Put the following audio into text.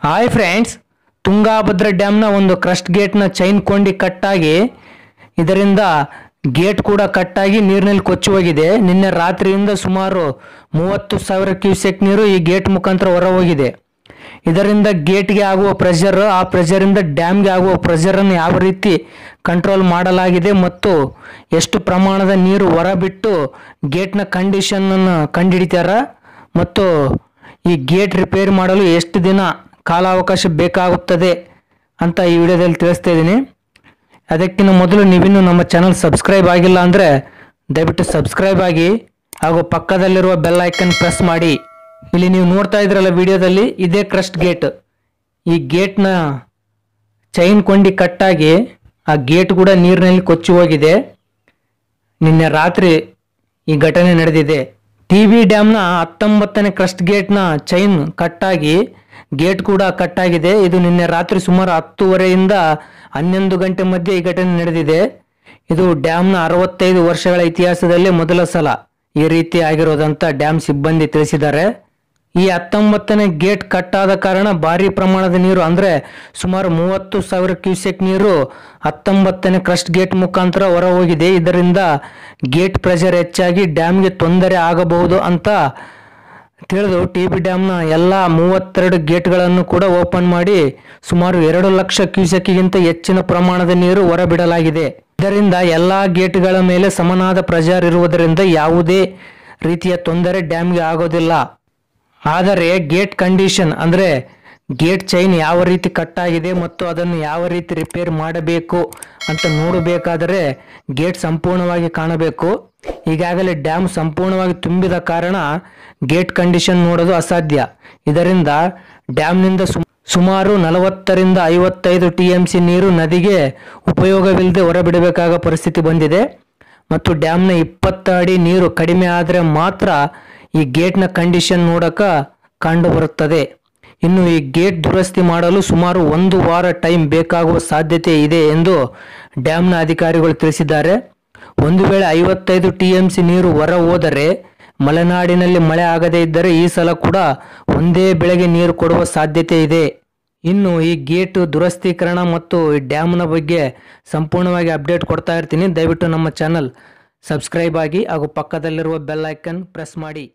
Hi friends, Tungabhadra ಡ್ಯಾಮ್ನ ಒಂದು crust ಗೇಟ್ನ chain ಕೊಂಡಿ ಕಟ್ಟಾಗಿ ಇದರಿಂದ ಗೇಟ್ ಕೂಡ ಕಟ್ಟಾಗಿ ನೀರಿನಲ್ಲಿ ಕೊಚ್ಚಿ ಹೋಗಿದೆ. ನಿನ್ನೆ ರಾತ್ರಿಯಿಂದ ಸುಮಾರು 30,000 ಕ್ಯೂಸೆಕ್ ನೀರು ಈ ಗೇಟ್ ಮುಖಾಂತರ ಹೊರ ಹೋಗಿದೆ. ಇದರಿಂದ ಗೇಟ್ಗೆ ಆಗುವ ಪ್ರೆಷರ್, ಆ ಪ್ರೆಷರಿಂದ ಡ್ಯಾಮ್ಗೆ ಆಗುವ ಪ್ರೆಷರನ್ನು ಯಾವ ರೀತಿ ಕಂಟ್ರೋಲ್ ಮಾಡಲಾಗಿದೆ ಮತ್ತು ಎಷ್ಟು ಪ್ರಮಾಣದ ನೀರು ಹೊರಬಿಟ್ಟು ಗೇಟ್ನ ಕಂಡೀಷನನ್ನು ಕಂಡುಹಿಡಿತಾರ ಮತ್ತು ಈ ಗೇಟ್ ರಿಪೇರಿ ಮಾಡಲು ಎಷ್ಟು ದಿನ ಕಾಲಾವಕಾಶ ಬೇಕಾಗುತ್ತದೆ ಅಂತ ಈ ವಿಡಿಯೋದಲ್ಲಿ ತಿಳಿಸ್ತಾ ಇದ್ದೀನಿ. ಅದಕ್ಕಿಂತ ಮೊದಲು ನೀವಿನ್ನೂ ನಮ್ಮ ಚಾನಲ್ ಸಬ್ಸ್ಕ್ರೈಬ್ ಆಗಿಲ್ಲ ಅಂದರೆ ದಯವಿಟ್ಟು ಸಬ್ಸ್ಕ್ರೈಬ್ ಆಗಿ ಹಾಗೂ ಪಕ್ಕದಲ್ಲಿರುವ ಬೆಲ್ ಐಕನ್ ಪ್ರೆಸ್ ಮಾಡಿ. ಇಲ್ಲಿ ನೀವು ನೋಡ್ತಾ ಇದ್ರಲ್ಲ ವಿಡಿಯೋದಲ್ಲಿ, ಇದೇ ಕ್ರಸ್ಟ್ ಗೇಟ್. ಈ ಗೇಟ್ನ ಚೈನ್ ಕೊಂಡಿ ಕಟ್ಟಾಗಿ ಆ ಗೇಟ್ ಕೂಡ ನೀರಿನಲ್ಲಿ ಕೊಚ್ಚಿ ಹೋಗಿದೆ. ನಿನ್ನೆ ರಾತ್ರಿ ಈ ಘಟನೆ ನಡೆದಿದೆ. ಟಿ.ಬಿ ಡ್ಯಾಮ್ನ 19ನೇ ಕ್ರಸ್ಟ್ ಗೇಟ್ನ ಚೈನ್ ಕಟ್ಟಾಗಿ ಗೇಟ್ ಕೂಡ ಕಟ್ಟಾಗಿದೆ. ಇದು ನಿನ್ನೆ ರಾತ್ರಿ ಸುಮಾರು 10:30ಯಿಂದ 11 ಗಂಟೆ ಮಧ್ಯೆ ಈ ಘಟನೆ ನಡೆದಿದೆ. ಇದು ಡ್ಯಾಮ್ನ 65 ವರ್ಷಗಳ ಇತಿಹಾಸದಲ್ಲಿ ಮೊದಲ ಸಲ ಈ ರೀತಿ ಆಗಿರೋದಂತ ಡ್ಯಾಮ್ ಸಿಬ್ಬಂದಿ ತಿಳಿಸಿದ್ದಾರೆ. ಈ 19ನೇ ಗೇಟ್ ಕಟ್ಟಾದ ಕಾರಣ ಭಾರಿ ಪ್ರಮಾಣದ ನೀರು ಅಂದರೆ ಸುಮಾರು 30,000 ಕ್ಯೂಸೆಕ್ ನೀರು 19ನೇ ಕ್ರಸ್ಟ್ ಗೇಟ್ ಮುಖಾಂತರ ಹೊರ ಹೋಗಿದೆ. ಇದರಿಂದ ಗೇಟ್ ಪ್ರೆಷರ್ ಹೆಚ್ಚಾಗಿ ಡ್ಯಾಮ್ಗೆ ತೊಂದರೆ ಆಗಬಹುದು ಅಂತ ತಿಳಿದು ಟಿ.ಬಿ ಡ್ಯಾಮ್ನ ಎಲ್ಲ 32 ಗೇಟ್ಗಳನ್ನು ಕೂಡ ಓಪನ್ ಮಾಡಿ ಸುಮಾರು 2 ಲಕ್ಷ ಕ್ಯೂಸೆಕ್ಗಿಂತ ಹೆಚ್ಚಿನ ಪ್ರಮಾಣದ ನೀರು ಹೊರಬಿಡಲಾಗಿದೆ. ಇದರಿಂದ ಎಲ್ಲ ಗೇಟ್ಗಳ ಮೇಲೆ ಸಮನಾದ ಪ್ರೆಷರ್ ಇರುವುದರಿಂದ ಯಾವುದೇ ರೀತಿಯ ತೊಂದರೆ ಡ್ಯಾಮ್ಗೆ ಆಗೋದಿಲ್ಲ. ಆದರೆ ಗೇಟ್ ಕಂಡೀಷನ್ ಅಂದರೆ ಗೇಟ್ ಚೈನ್ ಯಾವ ರೀತಿ ಕಟ್ಟಾಗಿದೆ ಮತ್ತು ಅದನ್ನು ಯಾವ ರೀತಿ ರಿಪೇರ್ ಮಾಡಬೇಕು ಅಂತ ನೋಡಬೇಕಾದರೆ ಗೇಟ್ ಸಂಪೂರ್ಣವಾಗಿ ಕಾಣಬೇಕು. ಈಗಾಗಲೇ ಡ್ಯಾಮ್ ಸಂಪೂರ್ಣವಾಗಿ ತುಂಬಿದ ಕಾರಣ ಗೇಟ್ ಕಂಡೀಷನ್ ನೋಡೋದು ಅಸಾಧ್ಯ. ಇದರಿಂದ ಡ್ಯಾಮ್ನಿಂದ ಸುಮಾರು 40ರಿಂದ 55 TMC ನೀರು ನದಿಗೆ ಉಪಯೋಗವಿಲ್ಲದೆ ಹೊರಬಿಡಬೇಕಾದ ಪರಿಸ್ಥಿತಿ ಬಂದಿದೆ ಮತ್ತು ಡ್ಯಾಮ್ನ 20 ಅಡಿ ನೀರು ಕಡಿಮೆ ಆದರೆ ಮಾತ್ರ ಈ ಗೇಟ್ನ ಕಂಡೀಷನ್ ನೋಡಕ ಕಂಡು ಬರುತ್ತದೆ. ಇನ್ನು ಈ ಗೇಟ್ ದುರಸ್ತಿ ಮಾಡಲು ಸುಮಾರು 1 ವಾರ ಟೈಮ್ ಬೇಕಾಗುವ ಸಾಧ್ಯತೆ ಇದೆ ಎಂದು ಡ್ಯಾಮ್ನ ಅಧಿಕಾರಿಗಳು ತಿಳಿಸಿದ್ದಾರೆ. ಒಂದು ವೇಳೆ 55 TMC ನೀರು ಹೊರ ಹೋದರೆ ಮಲೆನಾಡಿನಲ್ಲಿ ಮಳೆ ಆಗದೇ ಇದ್ದರೆ ಈ ಸಲ ಕೂಡ ಒಂದೇ ಬೆಳೆಗೆ ನೀರು ಕೊಡುವ ಸಾಧ್ಯತೆ ಇದೆ. ಇನ್ನು ಈ ಗೇಟ್ ದುರಸ್ತೀಕರಣ ಮತ್ತು ಈ ಡ್ಯಾಮ್ನ ಬಗ್ಗೆ ಸಂಪೂರ್ಣವಾಗಿ ಅಪ್ಡೇಟ್ ಕೊಡ್ತಾ ಇರ್ತೀನಿ. ದಯವಿಟ್ಟು ನಮ್ಮ ಚಾನಲ್ ಸಬ್ಸ್ಕ್ರೈಬ್ ಆಗಿ ಹಾಗೂ ಪಕ್ಕದಲ್ಲಿರುವ ಬೆಲ್ ಐಕನ್ ಪ್ರೆಸ್ ಮಾಡಿ.